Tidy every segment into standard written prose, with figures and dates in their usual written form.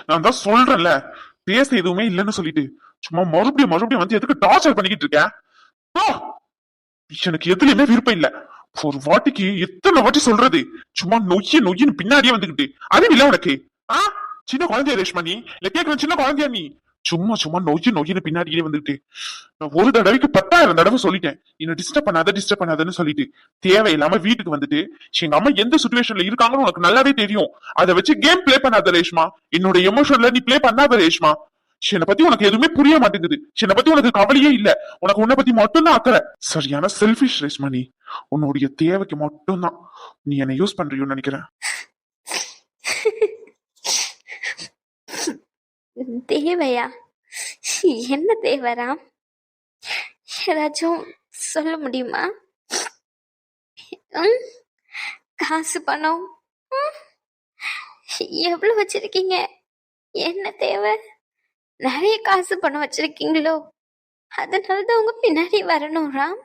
நான் தான் சொல்றேன்ல, பேச எதுவுமே இல்லைன்னு சொல்லிட்டு சும்மா மறுபடியும் மறுபடியும் வந்து எதுக்கு டார்ச்சர் பண்ணிக்கிட்டு இருக்கேன்? ஆ! எனக்கு எதுலயுமே விருப்பம் இல்ல. ஒரு வாட்டிக்கு எத்தனை வாட்டி சொல்றது? சும்மா நொய்யின்னு பின்னாடியே வந்துகிட்டு அது இல்ல உனக்கு. ஆ, சின்ன குழந்தையா ரேஷ்மா நீ? இல்ல கேக்குறேன், சின்ன குழந்தையா நீ? சும்மா சும்மா நொய்யின்னு பின்னாடியே வந்துகிட்டு. நான் ஒரு தடவைக்கு 10,000 தடவை சொல்லிட்டேன், என்ன டிஸ்டர்ப் பண்ணாதன்னு சொல்லிட்டு. தேவையில்லாம வீட்டுக்கு வந்துட்டு எங்க அம்மா எந்த சுச்சுவேஷன்ல இருக்காங்கன்னு உனக்கு நல்லாவே தெரியும். அதை வச்சு கேம் பிளே பண்ணாத ரேஷ்மா. என்னோட எமோஷன்ல நீ பிளே பண்ணாத ரேஷ்மா. என்னை பத்தி உனக்கு எதுவுமே புரிய மாட்டேங்குது. என்னை பத்தி உனக்கு கவலையே இல்ல. உனக்கு உன்னை பத்தி மட்டும்தான் அக்கறை. சரியான செல்பிஷ் ரேஷ்மா நீ. உன்னுடைய தேவைக்கு மட்டும்தான் நீ என்னை யூஸ் பண்றியோன்னு நினைக்கிறேன். தேவையா? என்ன தேவைராம்? ஏதாச்சும் சொல்ல முடியுமா? காசு பணம் எவ்வளவு வச்சிருக்கீங்க? என்ன தேவை? நிறைய காசு பணம் வச்சிருக்கீங்களோ? அதனாலதான் உங்க பின்னாடி வரணும் ராம்.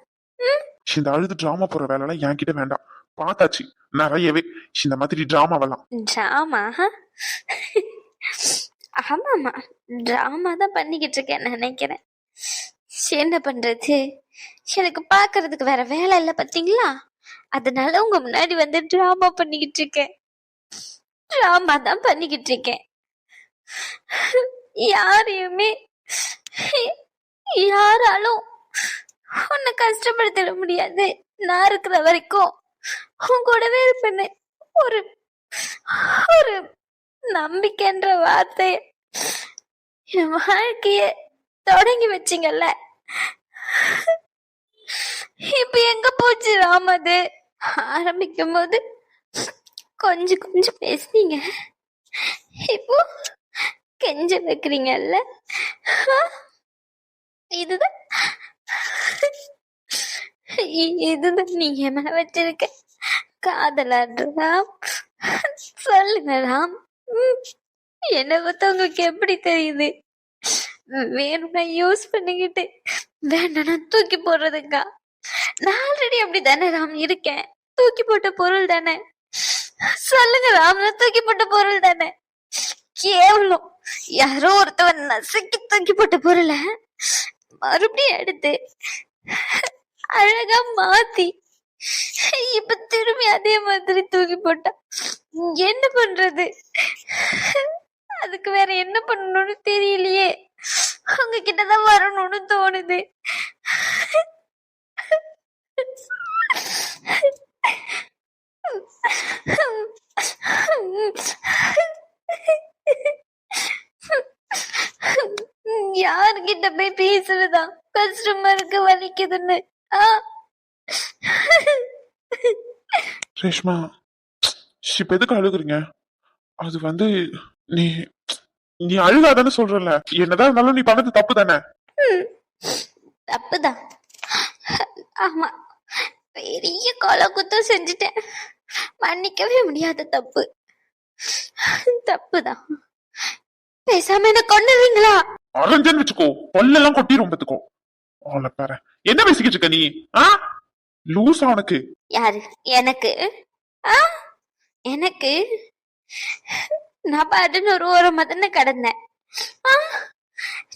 இந்த அழுது டிராமா போற வேலை எல்லாம் என்கிட்ட வேண்டாம். பார்த்தாச்சு நிறையவே இந்த மாதிரி டிராமாவெல்லாம். டிராமா? ஆமாமா, டிராமா தான் பண்ணிக்கிட்டு இருக்கேன் நினைக்கிறேன். என்ன பண்றது, எனக்கு பாக்குறதுக்கு வேற வேலை இல்ல பாத்தீங்களா? அதனால உங்க முன்னாடி வந்து டிராமா பண்ணிக்கிட்டு இருக்கேன். டிராமா தான் பண்ணிக்கிட்டு இருக்கேன். யாரையுமே யாராலும் உன்னை கஷ்டப்படுத்திட முடியாது. நான் இருக்கிற வரைக்கும் உன் கூடவே இருப்பேன்னு ஒரு ஒரு நம்பிக்கைன்ற வார்த்தை என் வாழ்க்கைய தொடங்கி வச்சிங்கல்ல, இப்ப எங்க போச்சு ராம்? அது ஆரம்பிக்கும் போது கொஞ்சம் கொஞ்சம் பேசுனீங்க, இப்போ கெஞ்ச வைக்கிறீங்கல்ல. இதுதான் இதுதான் நீங்க மேல வச்சிருக்க காதலா? சொல்லுங்க ராம். என்ன பத்தி உங்களுக்கு எப்படி தெரியுது? வேணும்னா யூஸ் பண்ணிக்கிட்டு வேணும்னா தூக்கி போடுறதுக்கா? நான் ஆல்ரெடி அப்படி தானே ராம் இருக்கேன். தூக்கி போட்ட பொருள் தானே. சொல்லுங்க ராம், நான் தூக்கி போட்ட பொருள் தானே. கேவலம் யாரோ ஒருத்தவன் நசுக்கி தூக்கி போட்ட பொருளை மறுபடியும் எடுத்து அழகா மாத்தி இப்ப திரும்பி அதே மாதிரி தூக்கி போட்டா என்ன பண்றது? அதுக்கு வேற என்ன பண்ணணும்னு தெரியலையே. உங்ககிட்டதான் வரணும்னு தோணுது. யாருகிட்ட போய் பேசுறதா? கஷ்டமா இருக்கு, வலிக்குதுன்னு. ரேஷ்மா, இப்ப எதுக்கு அழுகுறீங்க? அது வந்து நீ நீ அழுகாதானே சொல்றல. என்னதான் இருந்தாலும் நீ பண்ணது தப்பு தானே. தப்புதான். ஆமா, பெரிய கொலை குத்தம் செஞ்சுட்டேன். மன்னிக்கவே முடியாத தப்பு. தப்புதான். பேசாம என்ன கொண்டுவீங்களா? அரைஞ்சன்னு வச்சுக்கோ, பல்லெல்லாம் கொட்டிரும் பத்துக்கோ. பாரு என்ன பேசிக்கிட்டு இருக்க நீ? லூசா உனக்கு? யாரு எனக்கு? எனக்கு நான் பாட்டுன்னு ஒரு ஓரமா தானே கடந்தேன்.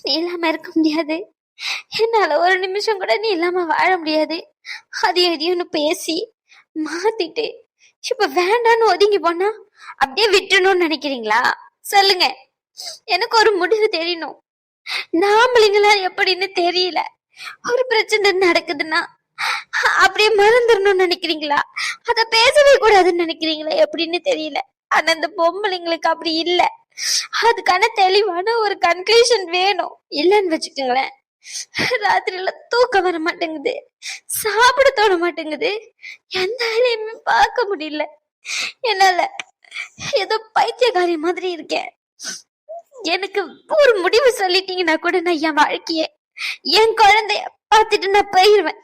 நீ இல்லாம இருக்க முடியாது. என்னால ஒரு நிமிஷம் கூட நீ இல்லாம வாழ முடியாது. அதையும் எதையும் பேசி மாத்திட்டு இப்ப வேண்டான்னு ஒதுங்கி போனா அப்படியே விட்டுணும்னு நினைக்கிறீங்களா? சொல்லுங்க, எனக்கு ஒரு முடிவு தெரியணும். நாமளிங்களா எப்படின்னு தெரியல. ஒரு பிரச்சனை நடக்குதுன்னா அப்படியே மறந்துடணும்னு நினைக்கிறீங்களா? அத பேசவே கூடாதுன்னு நினைக்கிறீங்களா? எப்படின்னு தெரியல. ஆனா அந்த பொம்பளைங்களுக்கு அப்படி இல்ல. அதுக்கான தெளிவான ஒரு கன்க்ளூஷன் வேணும். இல்லன்னு வச்சுக்கோங்களேன், ராத்திரில தூக்கம் வர மாட்டேங்குது, சாப்பிட தோண மாட்டேங்குது, எந்த வேலையுமே பார்க்க முடியல. என்னால ஏதோ பைத்தியக்காரி மாதிரி இருக்கேன். எனக்கு ஒரு முடிவு சொல்லிட்டீங்கன்னா கூட நான் என் வாழ்க்கைய, என் குழந்தைய பார்த்துட்டு நான் போயிருவேன்.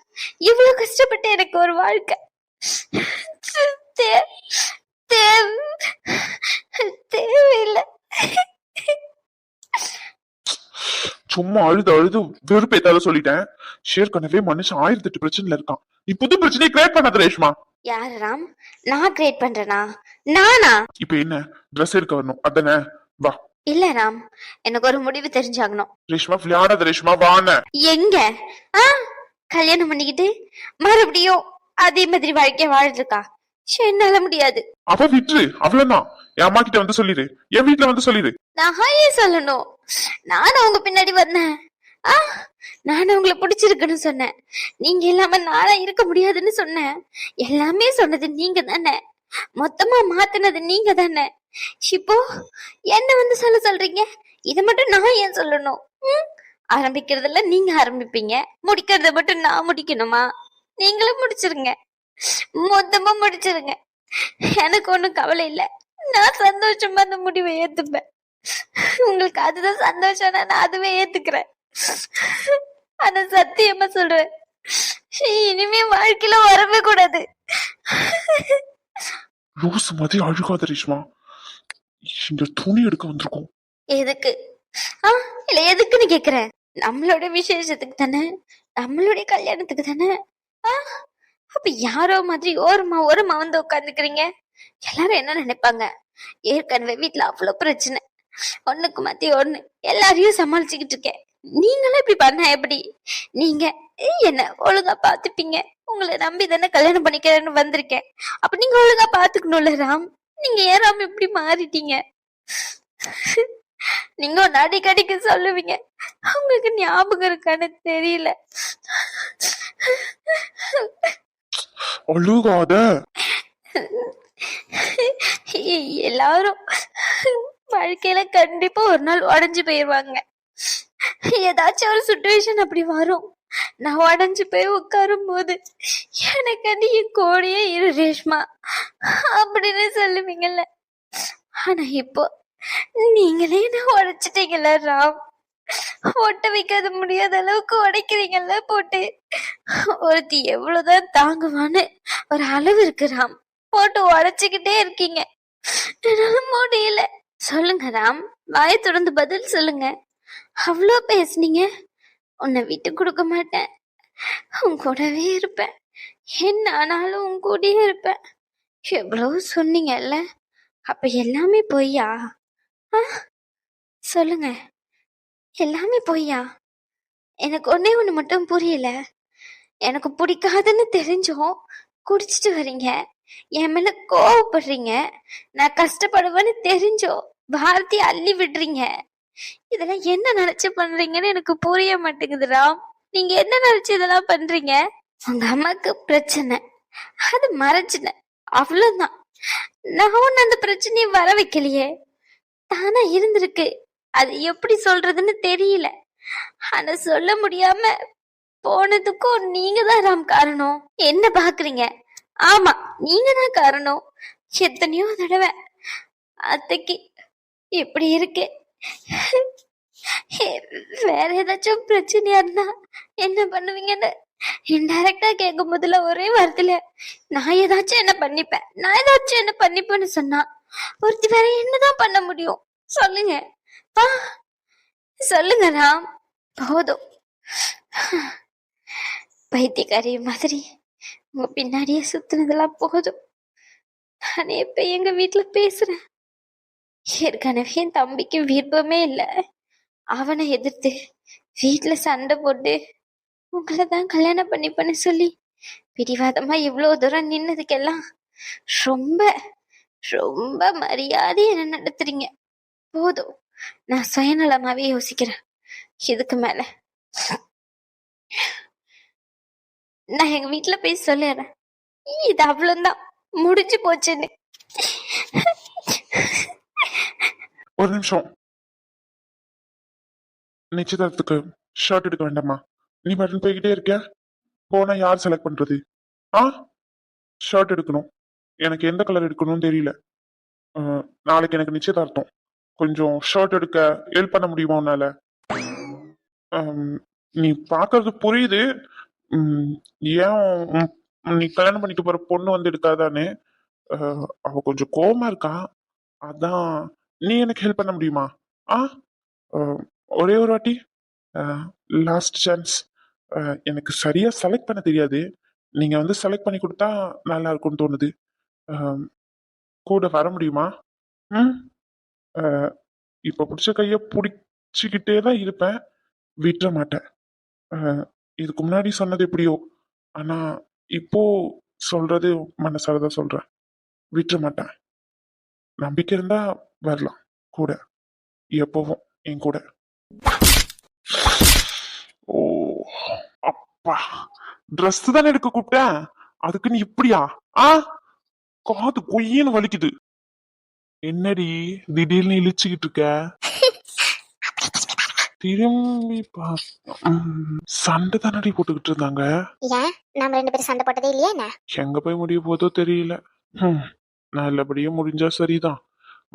இவ்வளவு கஷ்டப்பட்டு எனக்கு ஒரு வாழ்க்கை தேவையில்லை. சும்மா அழுது அழுது வெறுப்பேத்தாத சொல்லிட்டேன். ஏற்கனவே மனுஷன் 1008 பிரச்சனைல இருக்கான். நீ புது பிரச்சனையை கிரியேட் பண்ணாத ரேஷ்மா. யாரு ராம்? நான் கிரியேட் பண்றேனா? நானா? இப்ப என்ன ட்ரெஸ் எடுக்க வரணும் அதானே? வா இல்ல ராம், எனக்கு ஒரு முடிவு தெரிஞ்சாகணும். ரேஷ்மா விளையாடாத ரேஷ்மா, வான. எங்க? ஆ, கல்யாணம் பண்ணிக்கிட்டு மறுபடியும் அதே மாதிரி வாழ்க்கை வாழ்றதுக்கா? ச்சே, என்னால முடியாது. அவ விட்டுரு, அவ்வளவுதான். என் அம்மா கிட்ட வந்து சொல்லிடு, என் வீட்டுல வந்து சொல்லிடு. நான் ஏன் சொல்லணும்? நானும் உங்க பின்னாடி வந்தேன். ஆ, நானும் உங்களை பிடிச்சிருக்குன்னு சொன்னேன். நீங்க இல்லாம நானா இருக்க முடியாதுன்னு சொன்னேன். எல்லாமே சொன்னது நீங்க தானே. மொத்தமா மாத்தினது நீங்க தானே. இப்போ என்ன வந்து சொல்றீங்க? இத மட்டும் நான் ஏன் சொல்லணும்? ஆரம்பிக்கிறதுல நீங்க ஆரம்பிப்பீங்க, முடிக்கிறத மட்டும் நான் முடிக்கணுமா? நீங்களும் முடிச்சிருங்க, மொத்தமா முடிச்சிருங்க. எனக்கு ஒண்ணும் கவலை இல்ல. நான் சந்தோஷமா அந்த முடிவை ஏத்துப்பேன். உங்களுக்கு அதுதான் சந்தோஷம், நான் அதுவே ஏத்துக்கிறேன். ஆனா சத்தியமா சொல்றேன், இனிமே வாழ்க்கையில வரவே கூடாது. லூசு மாதிரி அழுகாத ரேஷ்மா, இங்க துணி எடுக்க வந்திருக்கோம். எதுக்கு? இல்ல எதுக்குன்னு கேக்குறேன். நம்மளோட விசேஷத்துக்கு தானே, நம்மளுடைய கல்யாணத்துக்கு தானே. அப்ப யாரோ மாதிரி ஓரமா வந்து உட்காந்துக்கிறீங்க. எல்லாரும் என்ன நினைப்பாங்க? ஏற்கனவே வீட்டுல அவ்வளவு பிரச்சனை, ஒண்ணுக்கு மாத்தி ஒண்ணு, எல்லாரையும் சமாளிச்சுக்கிட்டு இருக்கேன். நீங்களும் இப்படி பண்ண எப்படி? நீங்க என்ன ஒழுங்கா பாத்துப்பீங்க. உங்களை நம்பி தானே கல்யாணம் பண்ணிக்கிறேன்னு வந்திருக்கேன். அப்ப நீங்க ஒழுங்கா பாத்துக்கணும்ல ராம். நீங்க ஏன் ராம் இப்படி மாறிட்டீங்க? நீங்க ஒன்னு அடிக்கடிக்கு சொல்லுவீங்க, உங்களுக்கு ஞாபகம் இருக்கான்னு தெரியல. அழுகாத. எல்லாரும் வாழ்க்கையில கண்டிப்பா ஒரு நாள் உடஞ்சு போயிருவாங்க. ஏதாச்சும் ஒரு சுச்சுவேஷன் அப்படி வரும். நான் உடஞ்சு போய் உட்காரும் போது எனக்கு நீ கோடியே இரு ரேஷ்மா அப்படின்னு சொல்லுவீங்கல்ல. ஆனா இப்போ நீங்களே என்ன உடைச்சிட்டீங்கல்ல ராம். ஒட்ட வைக்காத முடியாத அளவுக்கு உடைக்கிறீங்கல்ல போட்டு. ஒருத்தி எவ்வளவுதான் தாங்குவான்னு ஒரு அளவு இருக்கு ராம். போட்டு உடைச்சுக்கிட்டே இருக்கீங்க, என்னால முடியல. சொல்லுங்க ராம், வாயை தொடர்ந்து பதில் சொல்லுங்க. அவ்வளோ பேசுனீங்க. உன்னை விட்டு கொடுக்க மாட்டேன், உன் கூடவே இருப்பேன், என்ன ஆனாலும் உன் கூடயே இருப்பேன், எவ்வளவு சொன்னீங்கல்ல. அப்ப எல்லாமே பொய்யா? சொல்லுங்க, எல்லாமே பொய்யா? எனக்கு ஒன்னே ஒண்ணு மட்டும் புரியல. எனக்கு பிடிக்காதுன்னு தெரிஞ்சும் குடிச்சிட்டு வர்றீங்க, என் மேல கோவப்படுறீங்க. நான் கஷ்டப்படுவேன்னு தெரிஞ்சோ பாரதி அள்ளி விடுறீங்க. இதெல்லாம் என்ன நினைச்சு பண்றீங்கன்னு எனக்கு புரிய மாட்டேங்குது ராம். நீங்க என்ன நினைச்சு இதெல்லாம் பண்றீங்க? உங்க அம்மாக்கு பிரச்சனை, அது மறைச்சினேன், அவ்வளவுதான். நான் ஒண்ணு அந்த பிரச்சனையை வர வைக்கலையே, தானா இருந்திருக்கு. அது எப்படி சொல்றதுன்னு தெரியல. ஆனா சொல்ல முடியாம போனதுக்கும் நீங்க தான் ராம் காரணம். என்ன பாக்குறீங்க? ஆமா, நீங்க தான் காரணம். எத்தனையோ தடவை அத்தைக்கு இப்படி இருக்கு, வேற ஏதாச்சும் பிரச்சனையா இருந்தா என்ன பண்ணுவீங்கன்னு இன்டைரக்டா கேட்கும் போதுல ஒரே வார்த்தையில நான் ஏதாச்சும் என்ன பண்ணிப்பேன்னு சொன்னா ஒருத்தி வேற என்னதான் பண்ண முடியும்? சொல்லுங்க, சொல்லுங்க ராம். போதும், பைத்தியக்காரி மாதிரி உங்க பின்னாடியே சுத்தினதெல்லாம் போதும். நானே இப்ப எங்க வீட்டுல பேசுறேன். ஏற்கனவே என் தம்பிக்கு விருப்பமே இல்லை. அவனை எதிர்த்து வீட்டுல சண்டை போட்டு உங்களை தான் கல்யாணம் பண்ணிப்பேன்னு சொல்லி பிடிவாதமா இவ்வளவு தூரம் நின்னதுக்கெல்லாம் ரொம்ப ரொம்ப மரியாதை என்ன நடத்துறீங்க. போதும், நான் சுயநலமாவே யோசிக்கிறேன். இதுக்கு மேல நான் எங்க வீட்டுல போய் சொல்லிடுறேன், இது அவ்வளவுதான், முடிஞ்சு போச்சுன்னு. ஒரு நிமிஷம், நிச்சயதார்த்தத்துக்கு ஷர்ட் எடுக்க வேண்டாமா? நீ பட்டன் போய்கிட்டே இருக்க, போனா யார் செலக்ட் பண்றது? ஷர்ட் எடுக்கணும், எனக்கு எந்த கலர் எடுக்கணும்னு தெரியல. நாளைக்கு எனக்கு நிச்சயதார்த்தம், கொஞ்சம் ஷர்ட் எடுக்க ஹெல்ப் பண்ண முடியுமா உன்னால? நீ பாக்குறது புரியுது, ஏன் நீ கல்யாணம் பண்ணிட்டு போற பொண்ணு வந்து எடுக்காதானே, அவ கொஞ்சம் கோவமா இருக்கா, அதான். நீ எனக்கு ஹெல்ப் பண்ண முடியுமா? ஒரே ஒரு வாட்டி, லாஸ்ட் சான்ஸ். எனக்கு சரியா செலக்ட் பண்ண தெரியாது, நீங்க வந்து செலக்ட் பண்ணி கொடுத்தா நல்லா இருக்கும்னு தோணுது. கூட வர முடியுமா? இப்ப பிடிச்ச கைய பிடிச்சுக்கிட்டே தான் இருப்பேன், விட்டுற மாட்டேன். இதுக்கு முன்னாடி சொன்னது எப்படியோ, ஆனா இப்போ சொல்றது மனசாரதான் சொல்றேன், விட்டுற மாட்டேன். நம்பிக்கை இருந்தா வரலாம் கூட, எப்பவும் என் கூட. ஓ அப்பா, ட்ரெஸ் தானே எடுக்க கூப்பிட்டேன், அதுக்கு நீ இப்படியா? ஆ, காது கொய்யன்னு வலிக்குது. என்னடி திடீர்னு இழிச்சுக்கிட்டு இருக்க? திரும்பி சண்டை தானடி போட்டுக்கிட்டு இருந்தாங்க. ஏன் நம்ம 2 பேரும் சண்டை போட்டதே இல்லையா என்ன? எங்க போய் முடிய போதோ தெரியல. நல்லபடியா முடிஞ்சா சரிதான்.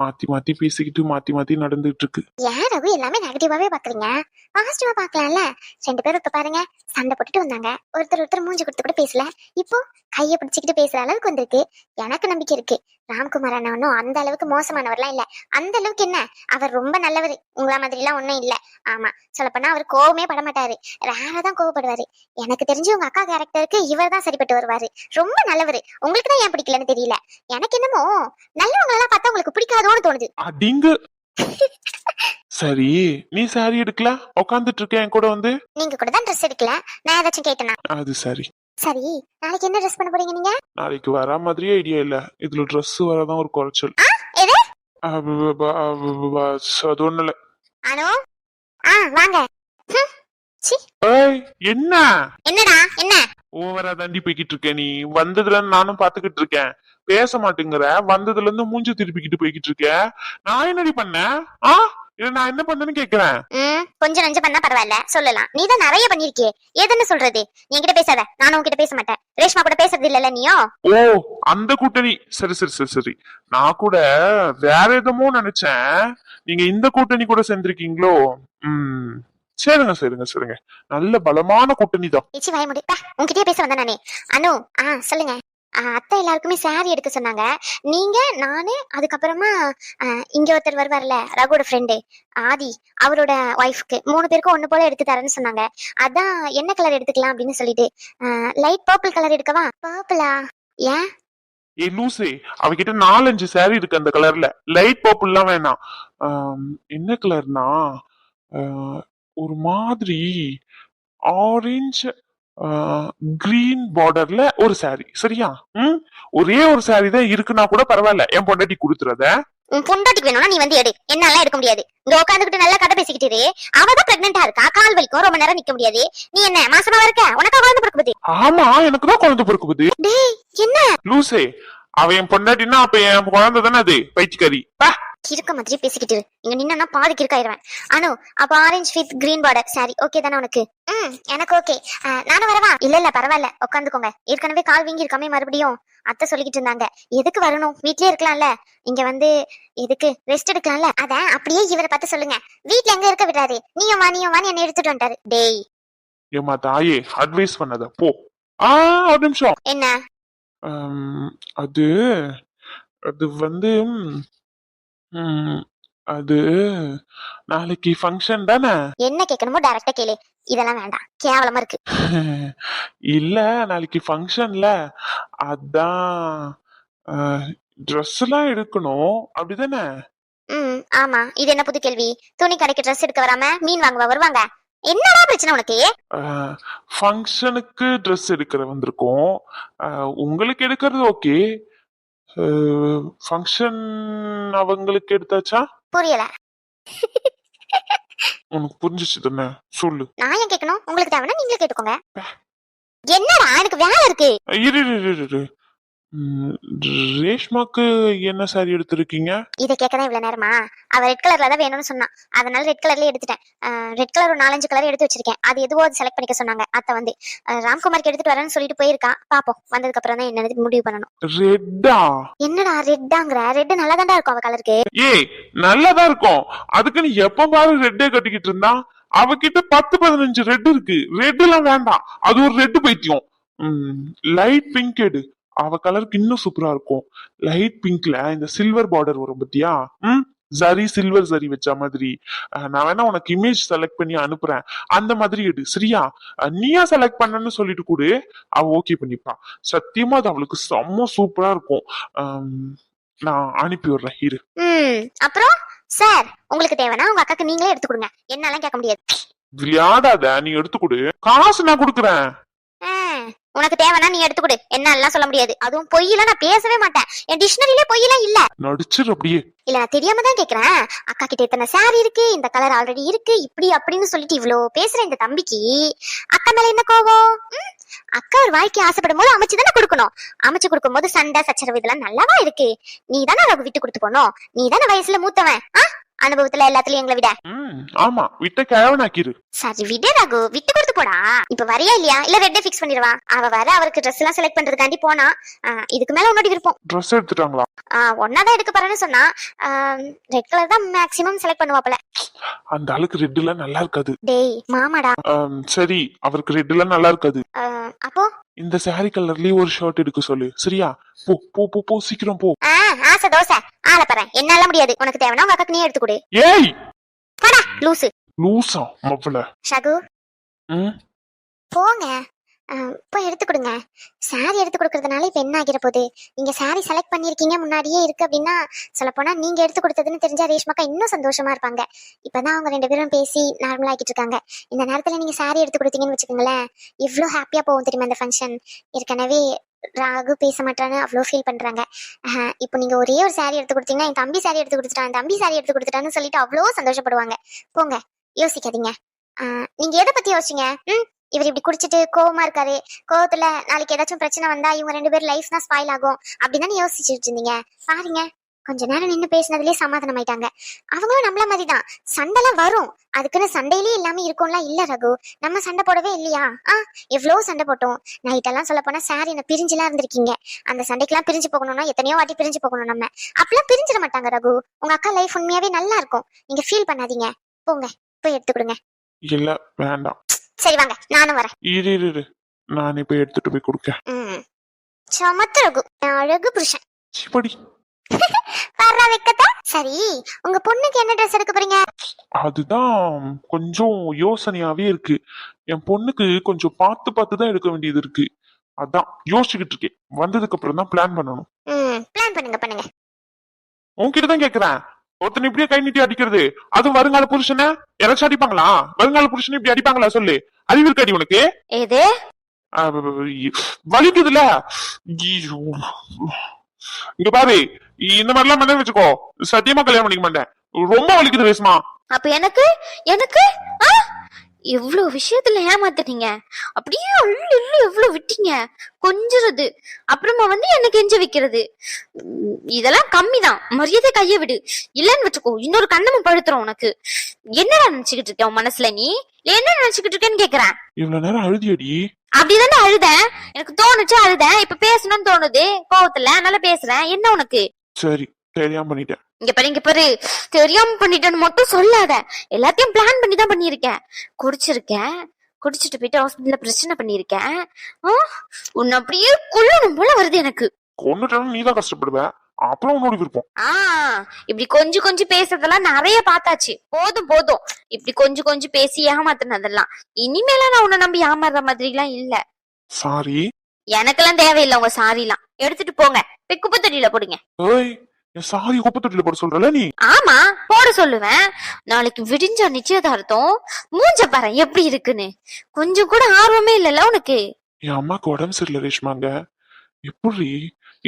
மாத்தி மாத்தி பேசிக்கிட்டு மாத்தி மாத்தி நடந்துட்டு இருக்கு. ஏன் ரகு எல்லாமே நெகட்டிவாவே பாக்குறீங்க? பாசிட்டிவா பாக்கலாம்ல. 2 பேரும் இப்ப பாருங்க, சண்டை போட்டுட்டு வந்தாங்க, ஒருத்தர் மூஞ்சி கொடுத்து கூட பேசல, இப்போ கைய பிடிச்சிக்கிட்டு பேசுற அளவுக்கு வந்திருக்கு. எனக்கு நம்பிக்கை இருக்கு, ராம்குமார் அண்ணா ஒன்னும் அந்த அளவுக்கு மோசமானவர்லாம் இல்ல. அந்த அளவுக்கு என்ன, அவர் ரொம்ப நல்லவர், உங்களா மாதிரி எல்லாம் ஒண்ணும் இல்ல. ஆமா, சொல்லப்போனா அவர் கோவமே பட மாட்டாரு, ரேராதான் கோவப்படுவாரு. எனக்கு தெரிஞ்சு உங்க அக்கா கேரக்டருக்கு இவர் தான் சரிப்பட்டு வருவாரு. ரொம்ப நல்லவர். உங்களுக்கு தான் ஏன் பிடிக்கலன்னு தெரியல. எனக்கு என்னமோ நல்லவங்க எல்லாம் பார்த்தா உங்களுக்கு பிடிக்காதோன்னு தோணுது. அடிங்க. சரி, நீ சாரி எடுக்கல, உட்காந்துட்டு இருக்க என் கூட வந்து. நீங்க கூட தான் ட்ரெஸ் எடுக்கல, நான் ஏதாச்சும் கேட்டேனா? அது சரி. சரி, நாளைக்கு என்ன ட்ரெஸ் பண்ண போறீங்க நீங்க? நாளைக்கு வரா மாதிரியே ஐடியா இல்ல, இதுல ட்ரெஸ் வரதான் ஒரு குறைச்சல். எது? அது ஒண்ணு இல்ல. அனு, வாங்க. என்ன என்னடா என்ன? ஓவரா தாண்டி போய்கிட்டு இருக்க நீ. வந்ததுல இருந்து நானும் பாத்துக்கிட்டு இருக்கேன், பேச மாட்டேங்கிற. வந்ததுல இருந்து மூஞ்சி திருப்பிக்கிட்டு போய்கிட்டு இருக்க. நான் என்னடி பண்ணேன்? இல்ல நான் என்ன பண்ணேன்னு கேக்குறேன். கொஞ்சம் நஞ்சம் பண்ணா பரவாயில்ல, சொல்லலாம். நீ தான் நிறைய பண்ணிருக்கியே, ஏதுன்னு சொல்றது? நீ என்கிட்ட பேசாத, நானும் உன்கிட்ட பேச மாட்டேன். ரேஷ்மா கூட பேசுறது இல்லல நீயோ? ஓ, அந்த கூட்டணி. சரி சரி சரி சரி, நான் கூட வேற எதுமோ நினைச்சேன். நீங்க இந்த கூட்டணி கூட சேர்ந்திருக்கீங்களோ? சரிங்க சரிங்க சரிங்க, நல்ல பலமான கூட்டணி தான். இச்சி வாய முடி, உன்கிட்டயே பேச வந்தேன் நானே. அனு, சொல்லுங்க. அத்தை எல்லாருக்குமே சாரி எடுக்க சொன்னாங்க. நீங்க, நானு, அதுக்கப்புறமா இங்க ஒருத்தர் வருவார்ல, ரகுவோட ஃப்ரெண்டு ஆதி, அவரோட ஒய்ஃப்க்கு 3 பேருக்கும் ஒண்ணு போல எடுத்து தரேன்னு சொன்னாங்க. அதான் என்ன கலர் எடுத்துக்கலாம் அப்படின்னு சொல்லிட்டு. லைட் பர்பிள் கலர் எடுக்கவா? பர்பிளா? ஏன்? ஏ லூசே, அவகிட்ட 4-5 சாரி இருக்கு அந்த கலர்ல. லைட் பர்பிள்லாம் வேணாம். என்ன கலர்னா, ஒரு மாதிரி ஆரஞ்சு கிரீன் பார்டர்ல ஒரு சாரி. சரியா? ஒரே ஒரு சாரி தான் இருக்குன்னா கூட பரவாயில்ல, என் பொண்டாட்டி கொடுத்துறத. உன் பொண்டாட்டிக்கு வேணும்னா நீ வந்து எடு, என்னால எடுக்க முடியாது. இங்க உட்காந்துக்கிட்டு நல்லா கதை பேசிக்கிட்டு, அவதான் பிரெக்னெண்டா இருக்கா, கால் வலிக்கும், ரொம்ப நேரம் நிக்க முடியாது. நீ என்ன மாசமா இருக்க? உனக்கு குழந்தை பிறக்க போகுது. ஆமா, எனக்கு தான் குழந்தை பிறக்க போகுது. டேய் என்ன லூசே, அவ என் பொண்டாட்டினா அப்ப என் குழந்தை தானே அது, பைத்தியக்காரி. கிறுக்க மாதிரி பேசிக்கிட்டு இங்க நின்னா பாதி கிறுக்காயிருவேன். அனு, அப்ப orange with green border sorry okay தானே உனக்கு? எனக்கு ஓகே. நானும் வரவா? இல்ல உட்காந்துக்கோங்க, ஏற்கனவே கால் வீங்கி இருக்காமே மறுபடியும். அத்தை சொல்லிக்கிட்டு இருந்தாங்க, எதுக்கு வரணும், வீட்லயே இருக்கலாம்ல, இங்க வந்து எதுக்கு ரெஸ்ட் எடுக்கலாம்ல. அத அப்படியே இவரை பார்த்து சொல்லுங்க, வீட்ல எங்க இருக்க விடாரு, நீயும் வா என்ன எடுத்துட்டு வந்துட்டாரு. டேய் ஏமா தாயே, அட்வைஸ் பண்ணாத போ. ஒரு நிமிஷம். என்ன? அது அது வந்து அது நாளைக்கு ஃபங்க்ஷன் தானே. என்ன கேட்கணுமோ டைரக்டா கேளு, இதெல்லாம் வேண்டாம், கேவலமா இருக்கு. இல்ல, நாளைக்கு ஃபங்க்ஷன்ல அதான் ட்ரெஸ் எல்லாம் எடுக்கணும், அப்படிதானே? ஆமா, இது என்ன புது கேள்வி? துணி கடைக்கு ட்ரெஸ் எடுக்க வராம மீன் வாங்குவா வருவாங்க? என்னடா பிரச்சனை உனக்கு? ஃபங்க்ஷனுக்கு ட்ரெஸ் எடுக்கிற வந்திருக்கோம், உங்களுக்கு எடுக்கிறது ஓகே. ஃபங்க்ஷன் அவங்களுக்கு எடுத்தாச்சா? புரியல. உனக்கு புரிஞ்சிச்சு தானே? சொல்லு. நான் ஏன் கேட்கணும்? உங்களுக்கு தேவைன்னா நீங்களே கேட்டுக்கோங்க. என்னடா, எனக்கு வேலை இருக்கு. இரு, ரேஷ்மாக்கு என்ன சாரி எடுத்திருக்கீங்க? இத கேட்கதான் இவ்வளவு நேரமா? அவ ரெட் கலர்ல தான் வேணும்னு சொன்னா, அதனால ரெட் கலர்ல எடுத்துட்டேன். ரெட் கலர் ஒரு 4-5 கலர் எடுத்து வச்சிருக்கேன், அது எதுவோ அது செலக்ட் பண்ணிக்க சொன்னாங்க. அத்தை வந்து ராம்குமாருக்கு எடுத்துட்டு வரேன்னு சொல்லிட்டு போயிருக்கா. பாப்போம், வந்ததுக்கு அப்புறம் தான் என்ன முடிவு பண்ணணும். ரெட்டா? என்னடா ரெட்டாங்கற? ரெட் நல்லா தான்டா இருக்கும் அவ கலருக்கு. ஏய், நல்லாதான் இருக்கும், அதுக்கு நீ எப்ப பாரு ரெட்டே கட்டிக்கிட்டு இருந்தா. அவகிட்ட 10-15 ரெட் இருக்கு. ரெட் எல்லாம் வேண்டாம், அது ஒரு ரெட் பைத்தியம். லைட் பிங்க் எடு, அவ கலருக்கு இன்னும் சூப்பரா இருக்கும். லைட் பிங்க்ல இந்த சில்வர் பார்டர் வரும் பத்தியா? சரி, சில்வர் சரி வச்ச மாதிரி. நான் வேணா உனக்கு இமேஜ் செலக்ட் பண்ணி அனுப்புறேன், அந்த மாதிரி எடு. சரியா? நீயா செலக்ட் பண்ணன்னு சொல்லிட்டு கூட அவ ஓகே பண்ணிப்பா. சத்தியமா அது அவளுக்கு செம்ம சூப்பரா இருக்கும். நான் அனுப்பி விடுறேன், இரு. அப்புறம் சார் உங்களுக்கு தேவைன்னா உங்க அக்காக்கு நீங்களே எடுத்து கொடுங்க, என்னாலாம் கேட்க முடியாது. விளையாடாத, நீ எடுத்து கொடு, காசு நான் கொடுக்குறேன். ஆ, உனக்கு தேவைன்னா நீ எடுத்து கொடு, என்னாலாம் சொல்ல முடியாது. அதுவும் பொய்யெல்லாம் நான் பேசவே மாட்டேன், என் டிக்ஷனரியிலே பொய்யெல்லாம் இல்ல. நடிச்சிரு அப்படியே. இல்ல நான் தெரியாம தான் கேக்குறேன். அக்கா கிட்ட இத்தனை சாரி இருக்கு, இந்த கலர் ஆல்ரெடி இருக்கு, இப்படி அப்படின்னு சொல்லிட்டு இவ்ளோ பேசுற இந்த தம்பிக்கு அக்கா மேல என்ன கோவம்? அக்கா ஒரு வாழ்க்கை ஆசைப்படும் போது அமைச்சு தானே கொடுக்கணும். அமைச்சு கொடுக்கும் போது சண்டை சச்சரவு இதெல்லாம் நல்லாவா இருக்கு? நீ தானே ரகு விட்டு கொடுத்து போனோம், நீ தானே வயசுல மூத்தவன், அனுபவத்துல எல்லாத்துலயும் எங்களை விட. ஆமா, விட்ட கிழவனாக்கிரு. சரி விடு ரகு, விட்டு கொடுத்து போடா. இப்ப வரையா இல்லையா, இல்ல ரெட்டே ஃபிக்ஸ் பண்ணிடுவா? அவ வர அவருக்கு ட்ரெஸ் எல்லாம் செலக்ட் பண்றதுக்காண்டி போனா. இதுக்கு மேல உன்னோட விருப்பம். ட்ரெஸ் எடுத்துட்டாங்களா? ஒன்னாதான் எடுக்க போறேன்னு சொன்னா. ரெட் கலர் தான் மேக்ஸிமம் செலக்ட் பண்ணுவாப்ல. அந்த ஆளுக்கு ரெட் எல்லாம் நல்லா இருக்காது. டேய் மாமாடா. சரி, அவருக்கு ரெட் எல்லாம் நல்லா இருக்காது. அப்போ இந்த சாரி கலர்லயே ஒரு ஷர்ட் எடுக்க சொல்லு, சரியா? போ போ போ போ, சீக்கிரம் போ. ஆசை தோசை ஆள பாறேன், என்னால முடியாது. உனக்கு தேவைன்னா உங்க அக்காக்கு நீ எடுத்து கொடு. ஏய் போடா லூசு. லூசா மவள. ஷகு போங்க, போய் எடுத்து கொடுங்க. சாரி எடுத்து கொடுக்கறதுனால இப்ப என்ன ஆகிற போகுது? நீங்க சாரி செலக்ட் பண்ணிருக்கீங்க, முன்னாடியே இருக்கு அப்படின்னா சொல்ல போனா நீங்க எடுத்து கொடுத்ததுன்னு தெரிஞ்சா ரேஷ்மாக்கா இன்னும் சந்தோஷமா இருப்பாங்க. இப்பதான் அவங்க 2 பேரும் பேசி நார்மலா ஆக்கிட்டு இருக்காங்க. இந்த நேரத்துல நீங்க சாரி எடுத்து கொடுத்தீங்கன்னு வச்சுக்கோங்களேன், இவ்வளவு ஹாப்பியா போகும் தெரியுமா இந்த ஃபங்க்ஷன். ஏற்கனவே ராகு பேச மாட்டான்னு அவ்வளோ ஃபீல் பண்றாங்க. இப்போ நீங்க ஒரே ஒரு சாரி எடுத்து கொடுத்தீங்கன்னா என் தம்பி சாரி எடுத்து கொடுத்துட்டான், தம்பி சாரி எடுத்து கொடுத்துட்டான்னு சொல்லிட்டு அவ்வளோ சந்தோஷப்படுவாங்க. போங்க, யோசிக்காதீங்க. நீங்க எதை பத்தி யோசிச்சீங்க? இவர் இப்படி குடிச்சிட்டு கோவமா இருக்காரு, கோவத்துல நாளைக்கு ஏதாச்சும் பிரச்சனை வந்தா இவங்க 2 பேரும் லைஃப் தான் ஸ்பாயில் ஆகும் அப்படின்னு யோசிச்சுட்டு இருந்தீங்க. பாருங்க, கொஞ்ச நேரம் நின்று பேசினதுலயே சமாதானம் ஆயிட்டாங்க. அவங்களும் நம்மள மாதிரிதான், சண்டைலாம் வரும், அதுக்குன்னு சண்டையிலே எல்லாமே இருக்கும்லாம் இல்ல ரகு. நம்ம சண்டை போடவே இல்லையா? எவ்வளவு சண்டை போட்டோம். நைட்டெல்லாம் சொல்ல போனா சார் என்ன பிரிஞ்சுலாம் இருந்திருக்கீங்க. அந்த சண்டைக்கெல்லாம் பிரிஞ்சு போகணும்னா எத்தனையோ வாட்டி பிரிஞ்சு போகணும். நம்ம அப்பெல்லாம் பிரிஞ்சிட மாட்டாங்க ரகு. உங்க அக்கா லைஃப் உண்மையாவே நல்லா இருக்கும், நீங்க ஃபீல் பண்ணாதீங்க. போங்க, போய் எடுத்துக்கிடுங்க. இல்ல வேண்டாம். சரி வாங்க, நானும் வரேன். இரு, நான் இப்ப எடுத்துட்டு போய் கொடுக்க. சமத்து ரகு, அழகு புருஷன். சிப்படி வர்றா வைக்கத்தா. சரி, உங்க பொண்ணுக்கு என்ன ட்ரெஸ் எடுக்க போறீங்க? அதுதான் கொஞ்சம் யோசனையாவே இருக்கு. என் பொண்ணுக்கு கொஞ்சம் பார்த்து பார்த்து தான் எடுக்க வேண்டியது இருக்கு. அதான் யோசிச்சுக்கிட்டு இருக்கேன். வந்ததுக்கு அப்புறம் தான் பிளான் பண்ணணும். பிளான் பண்ணுங்க. உன்கிட்ட தான் கேக்குறேன். ஒருத்தனை இப்படியே கை நீட்டி அடிக்கிறது, அதுவும் வருங்கால புருஷனை யாராச்சும் அடிப்பாங்களா? வருங்கால புருஷனை இப்படி அடிப்பாங்களா சொல்லு? அறிவு இருக்காடி உனக்கு? ஏது வலிக்குதுல. இங்க பாரு, இந்த மாதிரிலாம் பண்ண வச்சுக்கோ, சத்தியமா கல்யாணம் பண்ணிக்க மாட்டேன். ரொம்ப வலிக்குது ரேஷ்மா. அப்ப எனக்கு எவ்வளவு விஷயத்துல ஏமாத்துட்டீங்க. அப்படியே அள்ளு எவ்வளவு விட்டீங்க. கொஞ்சிறது, அப்புறமா என்ன கெஞ்ச வைக்கிறது, இதெல்லாம் கம்மிதான். மரியாதை கைய விடு, இல்லன்னு வச்சுக்கோ இன்னொரு கண்ணமும் படுத்துறோம் உனக்கு. என்னடா நினைச்சுக்கிட்டு இருக்க உன் மனசுல? நீ என்ன நினைச்சுக்கிட்டு இருக்கேன்னு கேக்குறேன். இவ்வளவு நேரம் அழுதியடி. அப்படிதானே அழுதேன், எனக்கு தோணுச்சு அழுதேன். இப்ப பேசணும்னு தோணுது கோவத்துல, நல்லா பேசுறேன். என்ன உனக்கு? சரி, தெரியாம பண்ணிட்டேன். இங்க பாரு, தெரியாம பண்ணிட்டேன்னு மட்டும் சொல்லாத. எல்லாத்தையும் பிளான் பண்ணி தான் பண்ணிருக்கேன். குடிச்சிட்டு போயிட்டு ஹாஸ்பிட்டல்ல பிரச்சனை பண்ணிருக்கேன். உன்னை அப்படியே கொல்லணும் போல வருது எனக்கு. கொன்னுட்டாலும் நீ தான் கஷ்டப்படுவ, அப்புறம் உன்னோட விருப்பம். இப்படி கொஞ்சம் பேசுறதெல்லாம் நிறைய பார்த்தாச்சு. போதும் இப்படி கொஞ்சம் பேசி ஏமாத்துனதெல்லாம். இனிமேல நான் உன்னை நம்பி ஏமாறுற மாதிரி எல்லாம் இல்ல. சாரி. எனக்கெல்லாம் தேவையில்லை உங்க சாரி எல்லாம். எடுத்துட்டு போங்க, குப்பை தொட்டியில போடுங்க. சாரி குப்பை தொட்டில போட சொல்றல நீ? ஆமா, போட சொல்லுவேன். நாளைக்கு விடிஞ்ச நிச்சயதார்த்தம், மூஞ்ச பாரு எப்படி இருக்குன்னு. கொஞ்சம் கூட ஆர்வமே இல்லல உனக்கு? என் அம்மாக்கு உடம்பு சரியில்லை ரேஷ்மாங்க.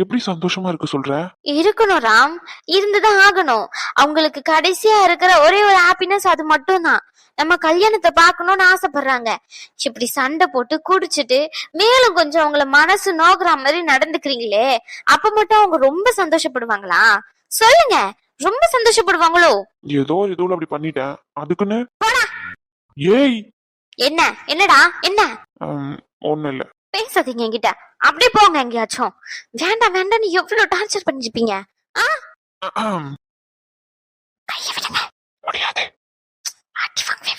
எப்படி சந்தோஷமா இருக்க சொல்ற? இருக்கணும் ராம், இருந்துதான் ஆகணும். அவங்களுக்கு கடைசியா இருக்கிற ஒரே ஒரு ஹாப்பினஸ் அது மட்டும் தான். நம்ம கல்யாணத்தை பாக்கணும்னு ஆசைப்படுறாங்க. இப்படி சண்டை போட்டு குடிச்சிட்டு மேலும் கொஞ்சம் அவங்கள மனசு நோக்குற மாதிரி நடந்துக்கிறீங்களே, அப்ப மட்டும் அவங்க ரொம்ப சந்தோஷப்படுவாங்களா? சொல்லுங்க, ரொம்ப சந்தோஷப்படுவாங்களோ? ஏதோ அப்படி பண்ணிட்டேன், அதுக்குன்னு. ஏய் என்னடா என்ன? ஒண்ணு இல்ல. பேசாதீங்க என்கிட்ட. அப்படியே போங்க எங்கேயாச்சும். வேண்டாம் நீ எவ்வளவு டார்ச்சர் பண்ணிருப்பீங்க. கைய விடுங்க. முடியாது.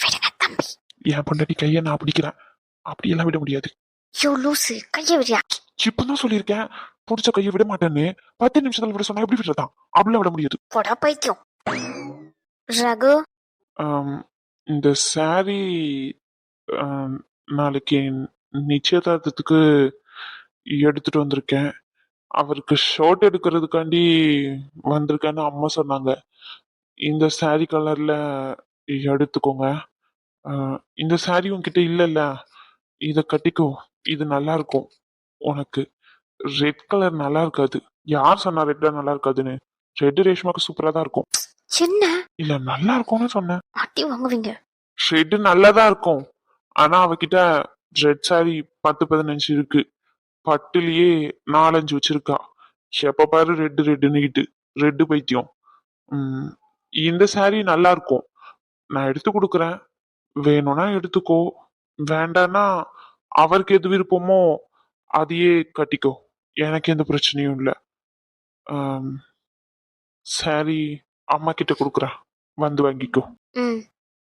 விடுங்க தம்பி. என் பொண்டாட்டி கைய நான் பிடிக்கிறேன், அப்படியெல்லாம் விட முடியாது. லூசு, கைய விடியா. இப்பதான் சொல்லியிருக்கேன், புடிச்ச கைய விட மாட்டேன்னு. 10 நிமிஷத்துல விட சொன்னா எப்படி விடுறதான்? அப்படிலாம் விட முடியாது. போடா பைத்தியம். ரகு, இந்த சாரி நாளைக்கு நிச்சயதார்த்தத்துக்கு எடுத்துட்டு வந்திருக்கேன். அவருக்கு ஷர்ட் எடுக்கிறதுக்காண்டி வந்திருக்கேன்னு அம்மா சொன்னாங்க. இந்த saree கலர்ல எடுத்துக்கோங்க. இந்த saree உன்கிட்ட இல்லைல்ல, இத கட்டிக்கோ. இது நல்லா இருக்கும் உனக்கு. ரெட் கலர் நல்லா இருக்காது. யார் சொன்னா ரெட் நல்லா இருக்காதுன்னு? ரெட் ரேஷ்மாக்கு சூப்பரா தான் இருக்கும். சின்ன இல்ல நல்லா இருக்கும்னு சொன்னேன். அட்டி வாங்குவீங்க. ரெட் நல்லதா இருக்கும். ஆனா அவகிட்ட ரெட் saree 10-15 இருக்கு. பட்டுலயே 4-5 வச்சிருக்கா. எப்ப பாரு ரெட் ரெட்டுன்னுகிட்டு. ரெட் பைத்தியம். இந்த saree நல்லா இருக்கும். நான் எடுத்து கொடுக்குறேன். வேணும்னா எடுத்துக்கோ. வேண்டான்னா அவருக்கு எது விருப்பமோ அதையே கட்டிக்கோ. எனக்கு எந்த பிரச்சனையும் இல்லை. saree அம்மா கிட்ட கொடுக்குறேன். வந்து வாங்கிக்கோ. ம்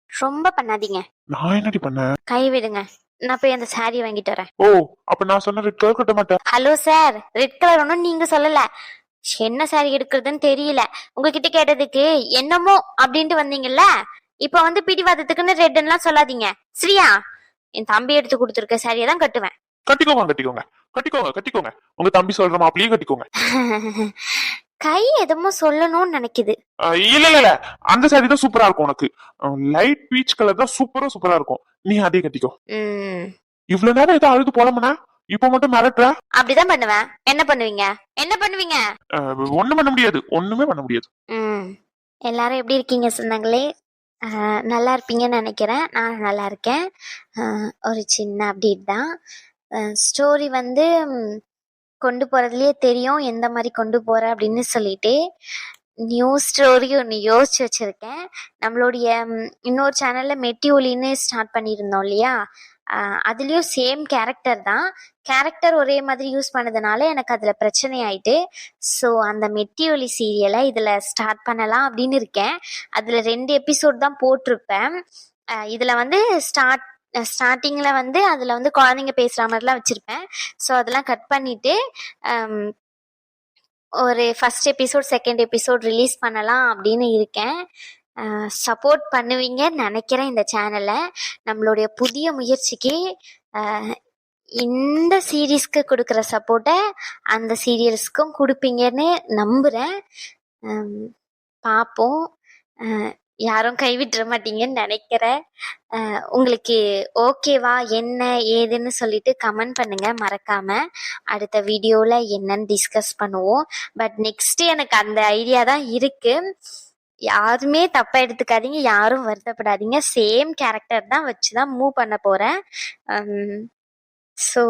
ரொம்ப பண்ணாதீங்க. நான் என்னடி பண்ணேன்? கை விடுங்க. நான் போய் அந்த சாரி வாங்கிட்டு வரேன். ஓ, அப்ப நான் சொன்ன ரெட் கலர் கட்ட மாட்டேன். ஹலோ சார், ரெட் கலர் ஒன்றும் நீங்க சொல்லல. என்ன சாரி எடுக்கிறதுன்னு தெரியல. உங்ககிட்ட கேட்டதுக்கு என்னமோ அப்படின்ட்டு வந்தீங்கல்ல. இப்ப வந்து பிடிவாதத்துக்குன்னு ரெட்லாம் சொல்லாதீங்க சரியா? என் தம்பி எடுத்து கொடுத்துருக்க சாரியை தான் கட்டுவேன். கட்டிக்கோங்க கட்டிக்கோங்க கட்டிக்கோங்க கட்டிக்கோங்க. உங்க தம்பி சொல்ற மாப்பிளையே கட்டிக்கோங்க. கை எதுமோ சொல்லணும்னு நினைக்குது. இல்ல இல்ல இல்ல, அந்த saree தான் சூப்பரா இருக்கும் உனக்கு. லைட் பீச் கலர் தான் சூப்பரா இருக்கும். நீ அதே கட்டிக்கோ. இவ்வளவு நேரம் ஏதோ அழுது போலமனா, இப்ப மட்டும் மிரட்டுற? அப்படிதான் பண்ணுவேன். என்ன பண்ணுவீங்க? என்ன பண்ணுவீங்க? ஒண்ணும் பண்ண முடியாது. ஒண்ணுமே பண்ண முடியாது. எல்லாரும் எப்படி இருக்கீங்க சொன்னாங்களே? நல்லா இருப்பீங்கன்னு நினைக்கிறேன். நான் நல்லா இருக்கேன். ஒரு சின்ன அப்டேட் தான். ஸ்டோரி வந்து கொண்டு போறதுலயே தெரியும் எந்த மாதிரி கொண்டு போற அப்படின்னு சொல்லிட்டு நியூ ஸ்டோரி ஒன்று யோசிச்சு வச்சிருக்கேன். நம்மளுடைய இன்னொரு சேனல்ல மெட்டி ஒலின்னு ஸ்டார்ட் பண்ணியிருந்தோம் இல்லையா? அதுலயும் சேம் கேரக்டர் தான். கேரக்டர் ஒரே மாதிரி யூஸ் பண்ணதுனால எனக்கு அதுல பிரச்சனை ஆயிட்டு. ஸோ அந்த மெட்டி ஒலி சீரியலை இதுல ஸ்டார்ட் பண்ணலாம் அப்படின்னு இருக்கேன். அதுல 2 எபிசோட் தான் போட்டிருப்பேன். இதுல வந்து ஸ்டார்டிங்ல வந்து அதுல வந்து குழந்தைங்க பேசுற மாதிரிலாம் வச்சிருப்பேன். ஸோ அதெல்லாம் கட் பண்ணிட்டு ஒரு first episode second episode release பண்ணலாம் அப்படின்னு இருக்கேன். சப்போர்ட் பண்ணுவீங்கன்னு நினைக்கிறேன் இந்த சேனலை. நம்மளுடைய புதிய முயற்சிக்கு இந்த சீரீஸ்க்கு கொடுக்குற சப்போர்ட்டை அந்த சீரியல்ஸ்க்கும் கொடுப்பீங்கன்னு நம்புகிறேன். பார்ப்போம். யாரும் கைவிட்டுற மாட்டீங்கன்னு நினைக்கிறேன். உங்களுக்கு ஓகேவா என்ன ஏதுன்னு சொல்லிட்டு கமெண்ட் பண்ணுங்க மறக்காம. அடுத்த வீடியோல என்னன்னு டிஸ்கஸ் பண்ணுவோம். பட் நெக்ஸ்ட் எனக்கு அந்த ஐடியா தான் இருக்கு. யாருமே தப்பா எடுத்துக்காதீங்க, யாரும் வருத்தப்படாதீங்க. சேம் கேரக்டர் தான் வச்சுதான் மூவ் பண்ண போறேன். ஸோ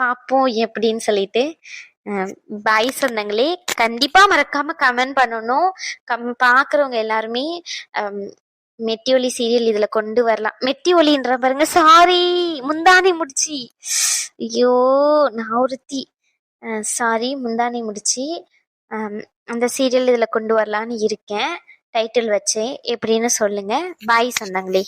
பார்ப்போம் எப்படின்னு சொல்லிட்டு. பாய் சொந்தங்களே, கண்டிப்பா மறக்காம கமெண்ட் பண்ணணும். பாக்குறவங்க எல்லாருமே மெட்டி ஒலி சீரியல் இதுல கொண்டு வரலாம். மெட்டி ஒலின்ற பாருங்க, சாரி முந்தானை முடிச்சு. ஐயோ நான் ஒருத்தி. சாரி முந்தானை முடிச்சு. அந்த சீரியல் இதுல கொண்டு வரலான்னு இருக்கேன். டைட்டில் வச்சு எப்படின்னு சொல்லுங்க. பாய் சொந்தங்களே.